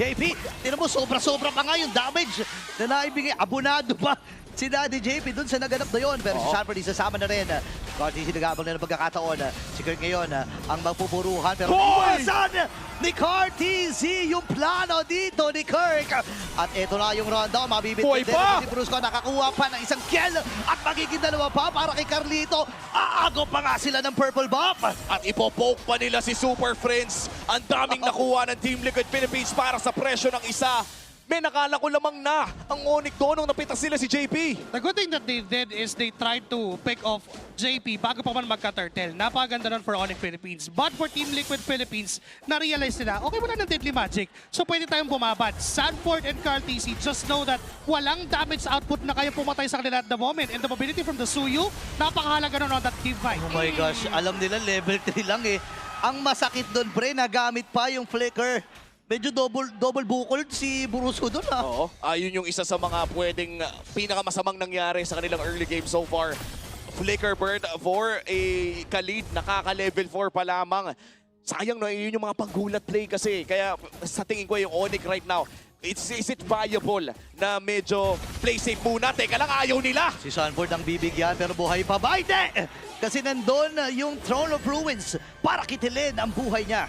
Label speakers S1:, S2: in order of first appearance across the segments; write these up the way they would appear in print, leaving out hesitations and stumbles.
S1: JP, tinan mo, sobra-sobra pa nga yung damage na naibigay. Abonado pa si Daddy JP dun sa naganap na yun. Pero si Sanford isasama na rin. Cartesi nagabang na ng pagkakataon. Si Kurt ngayon ang magpupuruhan. Pero iwasan ni Cartesi yung plano dito ni Kirk. At ito na yung rundown. Mabibit-bit si Brusco. Nakakuha pa ng isang kill. At magiging dalawa pa para kay Carlito. Aago pa nga sila ng purple buff.
S2: At ipopoke pa nila si Super Friends. Ang daming nakuha ng Team Liquid Philippines para sa presyo ng isa. May nakala ko lamang na ang Onyx doon nung napitas sila si JP.
S3: The good thing that they did is they tried to pick off JP bago pa man magka-turtle. Napakaganda nun for Onyx Philippines. But for Team Liquid Philippines, na-realize nila, okay, wala ng Deadly Magic. So pwede tayong bumabad. Sanford and Cartesi just know that walang damage output na kaya pumatay sa kanila at the moment. And the mobility from the Suyu, napakahalaga nun on that team fight.
S1: Oh my gosh, alam nila level 3 lang eh. Ang masakit doon, pre, nagamit pa yung flicker. Medyo double bukol si Brusco doon ha.
S2: Oo, yun yung isa sa mga pwedeng pinakamasamang nangyari sa kanilang early game so far. Flicker Bird for a Khalid, nakaka-level 4 pa lamang. Sayang no, yun yung mga panggulat play kasi. Kaya sa tingin ko yung Onyx right now, is it viable na medyo play safe muna? Teka lang, ayaw nila!
S1: Si Sanford ang bibigyan pero buhay pa ba? Hindi! Kasi nandun yung Throne of Ruins para kitilin ang buhay niya.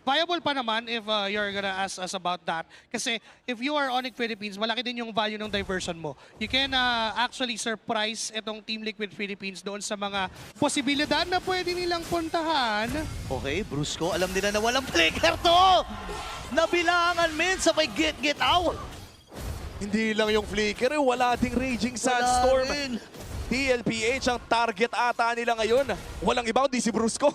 S3: Viable pa naman if you're gonna ask us about that. Kasi if you are Onyx Philippines, malaki din yung value ng diversion mo. You can actually surprise itong Team Liquid Philippines doon sa mga posibilidad na pwede nilang puntahan.
S1: Okay, Brusco, alam nila na walang flicker to! Nabilangan min sa may get out!
S2: Hindi lang yung flicker, wala ding Raging Sandstorm.
S1: rin.
S2: TLPH ang target ata nila ngayon. Walang iba, di si Brusco.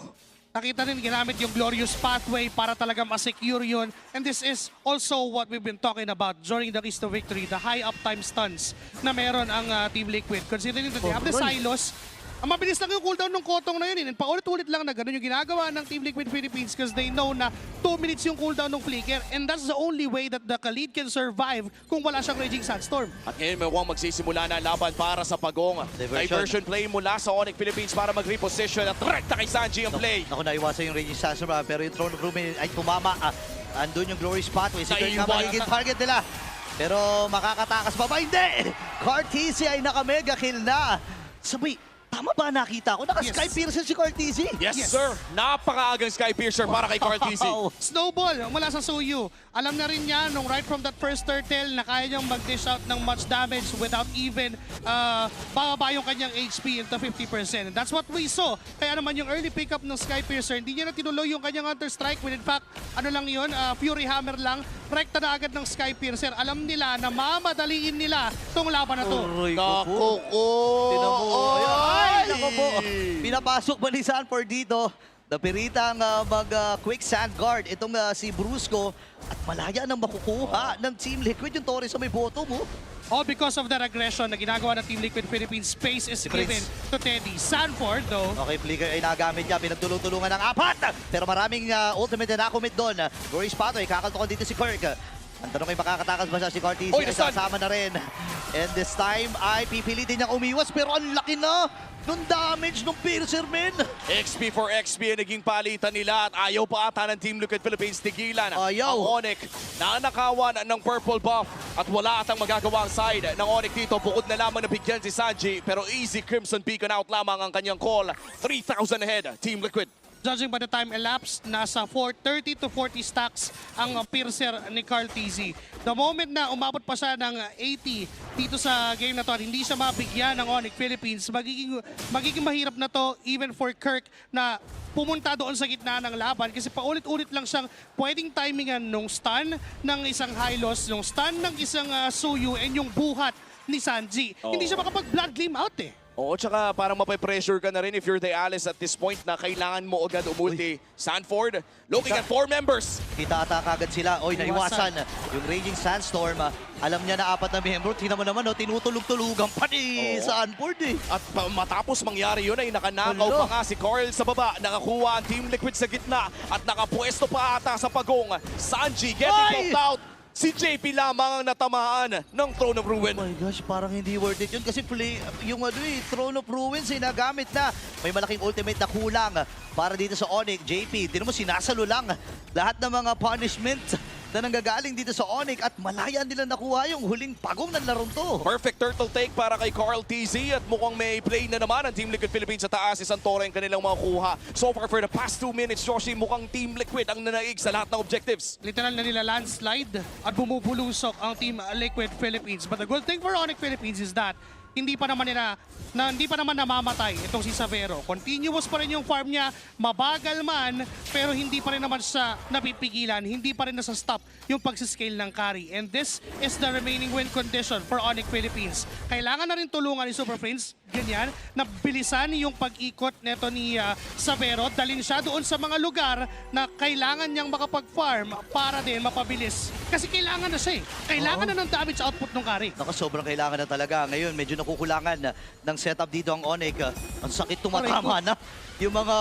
S3: Nakita rin ginamit yung Glorious Pathway para talaga ma-secure yun. And this is also what we've been talking about during the Keys to Victory, the high uptime stuns na meron ang Team Liquid. Considering that they have the silos, ang mabilis lang yung cooldown ng Kotong na yun. And paulit-ulit lang na ganun yung ginagawa ng Team Liquid Philippines because they know na 2 minutes yung cooldown ng flicker. And that's the only way that the Khalid can survive kung wala siyang Raging Sandstorm.
S2: At ngayon may magsisimula na laban para sa Pagong. Diversion play mula sa Onyx Philippines para mag-reposition at rekta kay Sanji ang play.
S1: Naku, naiwasan yung Raging Sandstorm pero yung Throne of Ruin ay tumama. Andun yung Glorious Pathway. Si Kurt nga magiging target nila. Pero makakatakas pa ba? Hindi! Cartesi ay naka-mega kill na. Sabi, tama ba nakita ko? Naka-Sky Piercer si Cartesi.
S2: Yes, sir. Napakaagang Sky Piercer para kay Cartesi.
S1: Wow.
S3: Snowball mula sa Suyu. Alam na rin niya nung right from that first turtle na kaya niyang mag-dish out ng much damage without even bababa yung kanyang HP into 50%. And that's what we saw. Kaya naman yung early pickup ng Sky Piercer, hindi niya na tinuloy yung kanyang Hunter Strike. When in fact, ano lang yun, Fury Hammer lang. Rekta na agad ng Sky Piercer. Alam nila na mamadaliin nila tong laban na to.
S1: Aray ko po.
S2: Naku ko.
S1: Tinan mo. Ay, naku po.
S2: Ay!
S1: Pinapasok ba ni Sanford dito? Napiritang mag-quick sand guard itong si Brusco at malaya nang makukuha ng Team Liquid yung Torres sa may bottom mo.
S3: All because of that aggression na ginagawa ng Team Liquid Philippines. Space is given to Teddy. Sanford, though.
S1: Okay, flicker ay nagamit niya. Pinagtulong-tulungan ng apat. Pero maraming ultimate na nakomit doon. Rory Spato ay kakaltokan dito si Kirk. Ang tanong ay makakatakas ba siya si Cartesi?
S2: Oy,
S1: Ay sasama na rin. And this time ay pipilitin niyang umiwas. Pero ang laki na nung damage ng Piercer, men.
S2: XP for XP ang naging palitan nila at ayaw pa ata ng Team Liquid Philippines tigilan
S1: Ayaw.
S2: ang Onyx na nakawan ng purple buff at wala atang magagawa ang side ng Onyx dito. Bukod na lamang na bigyan si Sanji pero easy Crimson Beacon out lamang ang kanyang call. 3,000 ahead, Team Liquid.
S3: Judging by the time elapsed, nasa 30 to 40 stacks ang Piercer ni Cartesi. The moment na umabot pa siya ng 80 dito sa game na to at hindi siya mabigyan ng Onyx Philippines, magiging mahirap na to even for Kirk na pumunta doon sa gitna ng laban kasi paulit-ulit lang siyang pwedeng timingan nung stun ng isang Hylos, nung stun ng isang Suyu, and yung buhat ni Sanji. Hindi siya makapag-blood gleam out eh.
S2: Oo, tsaka parang mape-pressure ka na rin if you're the Alice at this point na kailangan mo agad umulti. Sanford, looking at 4 members.
S1: Kita ata kagad sila. Oy, naiwasan. Yung Raging Sandstorm. Alam niya na 4 na membro. Tingnan mo naman, tinutulog-tulugan pa ni Sanford eh.
S2: At matapos mangyari yun ay nakanakaw pa nga si Carl sa baba. Nakakuha ang Team Liquid sa gitna at nakapwesto pa ata sa Pagong. Sanji getting knocked out. Si JP lamang ang natamaan ng Throne of Ruin.
S1: Oh my gosh, parang hindi worth it yun kasi yung Throne of Ruins ay nagamit na. May malaking ultimate na kulang para dito sa Onyx. JP, tinan mo sinasalo lang lahat ng mga punishment na nanggagaling dito sa Onyx at malaya nila nakuha yung huling pagong ng larong to.
S2: Perfect turtle take para kay Carl TZ at mukhang may play na naman ang Team Liquid Philippines sa taas. Si Santore ang kanilang makukuha. So far for the past 2 minutes, Joshi, mukhang Team Liquid ang nanaig sa lahat ng objectives.
S3: Literal na nila landslide at bumubulusok ang Team Liquid Philippines. But the good thing for Onyx Philippines is that hindi pa naman namamatay itong si Xavero. Continuous pa rin yung farm niya, mabagal man, pero hindi pa rin naman siya napipigilan, hindi pa rin nasa stop yung pagsiscale ng carry. And this is the remaining win condition for Onyx Philippines. Kailangan na rin tulungan ni Super Prince, ganyan, na bilisan yung pag-ikot neto ni Xavero, dalhin siya doon sa mga lugar na kailangan niyang makapag-farm para din mapabilis. Kasi kailangan na siya eh. Kailangan na ng damage output ng carry.
S1: Naku, sobrang kailangan na talaga. Ngayon, medyo nakukulangan ng setup dito ang Onyx. Ang sakit tumatama na. Yung mga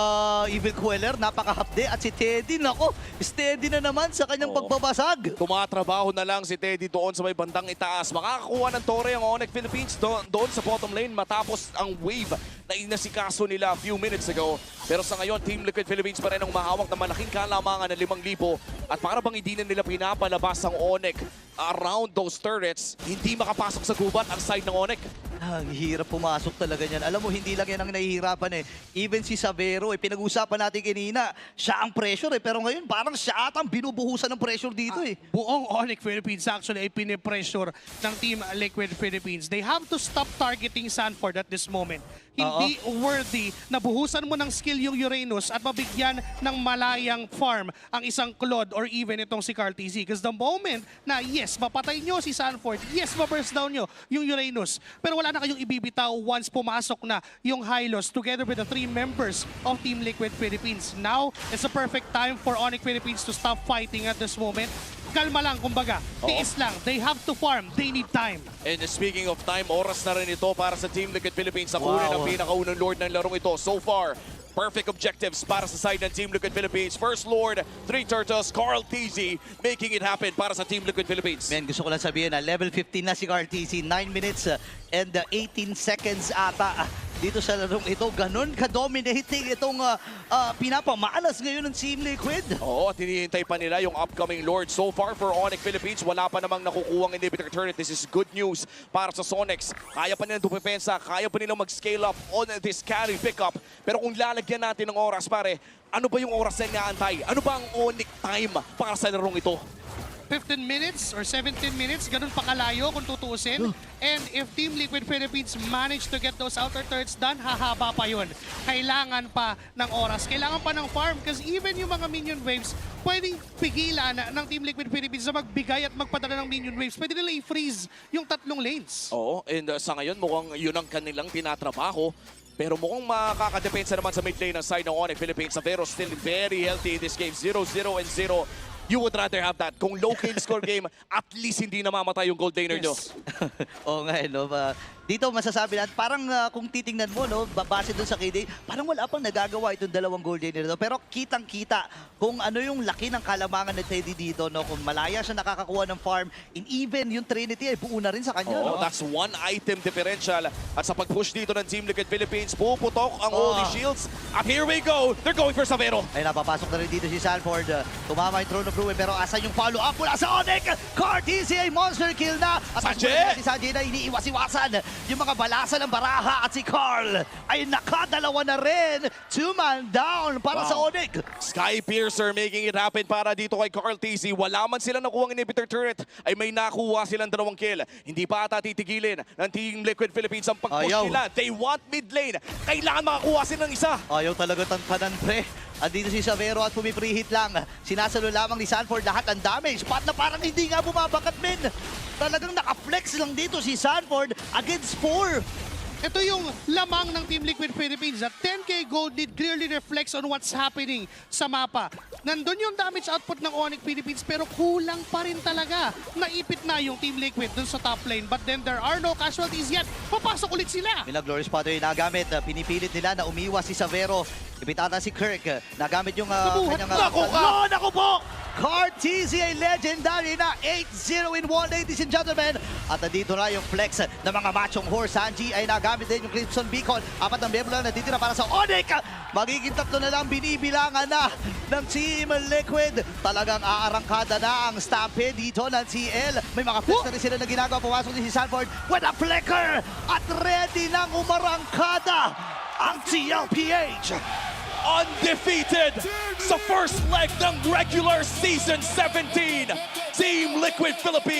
S1: Evil Queller, napakahapde. At si Teddy, nako, steady na naman sa kanyang pagbabasag.
S2: Tumatrabaho na lang si Teddy doon sa may bandang itaas. Makakakuha ng tore ang Onyx Philippines doon sa bottom lane matapos ang wave na inasikaso nila a few minutes ago. Pero sa ngayon, Team Liquid Philippines pa rin ang mahawak na malaking kalamangan ng 5,000 at para bang hindi na nila pinapalabas ang Onyx around those turrets, hindi makapasok sa gubat ang side ng Onyx.
S1: Ang hirap pumasok talaga niyan. Alam mo, hindi lang yan ang nahihirapan eh. Even si Xavero, pinag-usapan natin kanina, siya ang pressure eh. Pero ngayon, parang siya atang binubuhusan ng pressure dito eh.
S3: Buong Onyx Philippines actually ay pinipressure ng Team Liquid Philippines. They have to stop targeting Sanford at this moment. Hindi worthy na buhusan mo ng skill yung Uranus at mabigyan ng malayang farm ang isang Claude or even itong si Carl TZ. Because the moment na yes, mapatay nyo si Sanford, yes, ma-burst down nyo yung Uranus, pero wala na kayong ibibitaw once pumasok na yung Hylos together with the 3 members of Team Liquid Philippines. Now, it's a perfect time for Onyx Philippines to stop fighting at this moment. Kalma lang, kumbaga. Tiis lang. They have to farm. They need time.
S2: And speaking of time, oras na rin ito para sa Team Liquid Philippines sa kunin ang pinakaunang Lord ng larong ito. So far, perfect objectives para sa side ng Team Liquid Philippines. First Lord, 3 Turtles, Carl TZ making it happen para sa Team Liquid Philippines.
S1: Men, gusto ko lang sabihin na level 15 na si Carl TZ, 9 minutes and 18 seconds ata dito sa larong ito. Ganon ka-dominating itong pinapamaalas ngayon ng Team Liquid.
S2: Oo, at hinihintay pa nila yung upcoming Lord. So far for Onyx Philippines, wala pa namang nakukuhang inhibitor turret. This is good news para sa Sonics. Kaya pa nilang dupepensa, kaya pa nilang mag-scale up on this carry pickup. Pero kung lalagyan natin ng oras, pare, ano ba yung oras na inaantay? Ano ba ang Onyx time para sa larong ito?
S3: 15 minutes or 17 minutes, ganun pa kalayo kung tutuusin. And if Team Liquid Philippines manage to get those outer turrets done, hahaba pa yun. Kailangan pa ng oras, kailangan pa ng farm kasi even yung mga minion waves, pwedeng pigilan ng Team Liquid Philippines na magbigay at magpadala ng minion waves. Pwede nila i-freeze yung 3 lanes.
S2: Oo, and sa ngayon mukhang yun ang kanilang tinatrabaho. Pero mukhang makakadepensa naman sa mid lane ng side ng Onyx Philippines. Xavero still very healthy in this game. 0-0 and 0. You would rather have that. Kung low kill score game, at least hindi namamatay yung gold laner nyo.
S1: Oo nga, no? Dito masasabi natin, parang kung titingnan mo, no, base dun sa KD, parang wala pang nagagawa itong 2 gold laner nito. Pero kitang-kita kung ano yung laki ng kalamangan ni Teddy dito, no? Kung malaya siya nakakakuha ng farm, and even yung Trinity ay buo na rin sa kanya.
S2: Oh,
S1: no?
S2: that's 1 item differential. At sa pag-push dito ng Team Liquid Philippines, puputok ang Holy Shields. At here we go! They're going for Xavero.
S1: Ay, napapasok na rin dito si Sanford. Tumama yung Throne of Ruin, pero asan yung follow-up mula sa Onyx? Cartesi ay monster kill na. At
S2: Sanjay!
S1: si Sanjay na iniiwas-iwasan yung mga balasa ng baraha. At si Carl ay nakadalawa na rin. 2-man down para sa Onyx.
S2: Sky Piercer making it happen para dito kay Carl TZ. Wala man sila nakuha ng inhibitor turret, ay may nakuha silang 2 kill. Hindi pa ata titigilin ng Team Liquid Philippines ang pag-push nila. They want mid lane. Kailangan makakuha sila ng isa.
S1: Ayaw talaga tantanan, pre. Andito si Xavero at pumiprihit lang. Sinasalo lamang ni Sanford lahat ang damage. Pat na parang hindi nga bumabakat, men. Talagang naka-flex lang dito si Sanford against 4.
S3: Ito yung lamang ng Team Liquid Philippines. At 10k gold lead clearly reflects on what's happening sa mapa. Nandun yung damage output ng Onyx Philippines pero kulang pa rin talaga. Naipit na yung Team Liquid dun sa top lane. But then there are no casualties yet. Papasok ulit sila.
S1: Glorious Spotter yung nagamit. Pinipilit nila na umiwas si Xavero. Ipitata si Kirk. Nagamit yung kanyang... Naku po! Cartesi ay legendary na 8-0 in 1, ladies and gentlemen. At nandito na yung flex ng mga machong horse. Sanji ay Gagamit din yung Crimson Beacon. Apat ng miyembro lang natitira para sa Onyx. Magiging 3 na lang binibilangan na ng Team Liquid. Talagang aarangkada na ang Stampede dito ng TL. May mga flips na rin sila na ginagawa. Pumasok din si Sanford with a flicker. At ready nang umarangkada ang TLPH.
S2: Undefeated sa first leg ng regular season 17. Team Liquid Philippines.